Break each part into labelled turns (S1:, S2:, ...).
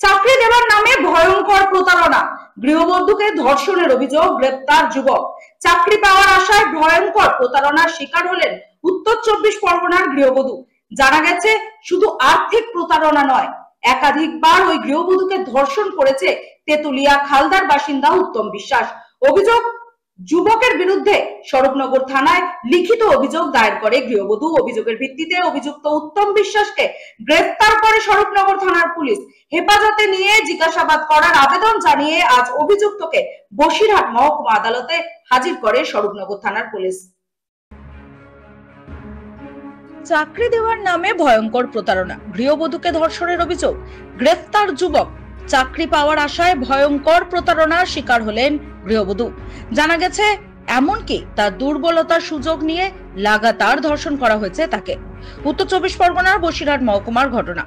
S1: চাকরি দেওয়ার নামে ভয়ঙ্কর প্রতারণা, গৃহবধূকে ধর্ষণের অভিযোগ, গ্রেপ্তার যুবক। চাকরি পাওয়ার আশায় ভয়ঙ্কর প্রতারণার শিকার হলেন উত্তর 24 পরগনার গৃহবধূ। জানা গেছে শুধু আর্থিক প্রতারণা নয়, একাধিকবার ওই গৃহবধূকে ধর্ষণ করেছে তেতুলিয়া খালদার বাসিন্দা উত্তম বিশ্বাস। অভিযোগ, যুবকের বিরুদ্ধে স্বরূপনগর থানায় লিখিত অভিযোগ দায়ের করে গৃহবধূ। অভিযোগের ভিত্তিতে অভিযুক্ত উত্তম বিশ্বাসকে গ্রেফতার করে স্বরূপনগর থানার পুলিশ। হেফাজতে নিয়ে জিজ্ঞাসাবাদ করার আবেদন জানিয়ে আজ অভিযুক্তকে বসিরহাট মহকুমা আদালতে হাজির করে স্বরূপনগর থানার পুলিশ। চাকরি দেওয়ার নামে ভয়ঙ্কর প্রতারণা, গৃহবধূকে ধর্ষণের অভিযোগ, গ্রেফতার যুবক। চাকরি পাওয়ার আশায় ভয়ঙ্কর প্রতারণার শিকার হলেন গৃহবধূ। জানা গেছে এমনকি তার দুর্বলতার সুযোগ নিয়ে লাগাতার ধর্ষণ করা হয়েছে তাকে। উত্তর 24 পরগনার বসিরহাট মহকুমার ঘটনা।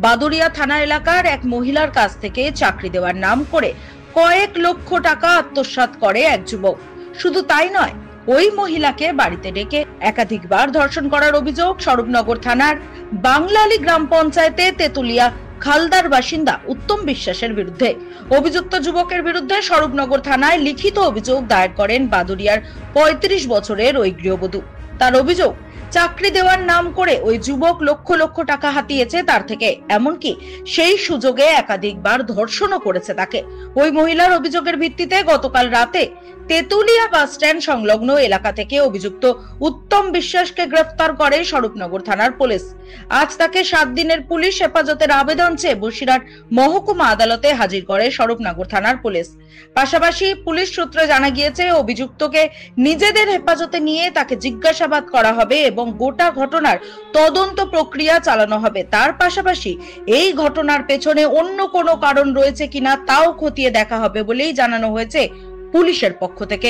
S1: বাদুরিয়া থানা এলাকার এক মহিলার কাছ থেকে চাকরি দেওয়ার নাম করে কয়েক লক্ষ টাকা আত্মসাৎ করে এক যুবক। শুধু তাই নয়, ওই মহিলাকে বাড়িতে ডেকে একাধিকবার ধর্ষণ করার অভিযোগ স্বরূপনগর থানার বাংলালি গ্রাম পঞ্চায়েতে তেতুলিয়া খালদার বাসিন্দা উত্তম বিশ্বাসের বিরুদ্ধে। অভিযুক্ত যুবকের বিরুদ্ধে স্বরূপনগর থানায় লিখিত অভিযোগ দায়ের করেন বাদুরিয়ার 35 বছরের ওই গৃহবধূ। তার অভিযোগ, চাকরি দেওয়ার নাম করে ওই যুবক লক্ষ লক্ষ টাকা হাতিয়েছে তার থেকে, এমনকি সেই সুযোগে একাধিকবার ধর্ষণও করেছে তাকে। ওই মহিলার অভিযোগের ভিত্তিতে গতকাল রাতে তেতুলিয়া বাস স্ট্যান্ড সংলগ্ন এলাকা থেকে অভিযুক্ত উত্তম বিশ্বাসকে গ্রেফতার করে স্বরূপনগর থানার পুলিশ। আজ তাকে 7 দিনের পুলিশ হেফাজতের আবেদন চেয়ে বসিরহাট মহকুমা আদালতে হাজির করে স্বরূপনগর থানার পুলিশ। পাশাপাশি পুলিশ সূত্রে জানা গিয়েছে অভিযুক্তকে নিজেদের হেফাজতে নিয়ে তাকে জিজ্ঞাসাবাদ করা হবে এবং গোটা ঘটনার তদন্ত প্রক্রিয়া চালানো হবে। তার পাশাপাশি এই ঘটনার পেছনে অন্য কোনো কারণ রয়েছে কিনা তাও খতিয়ে দেখা হবে বলেই জানানো হয়েছে পুলিশের পক্ষ থেকে।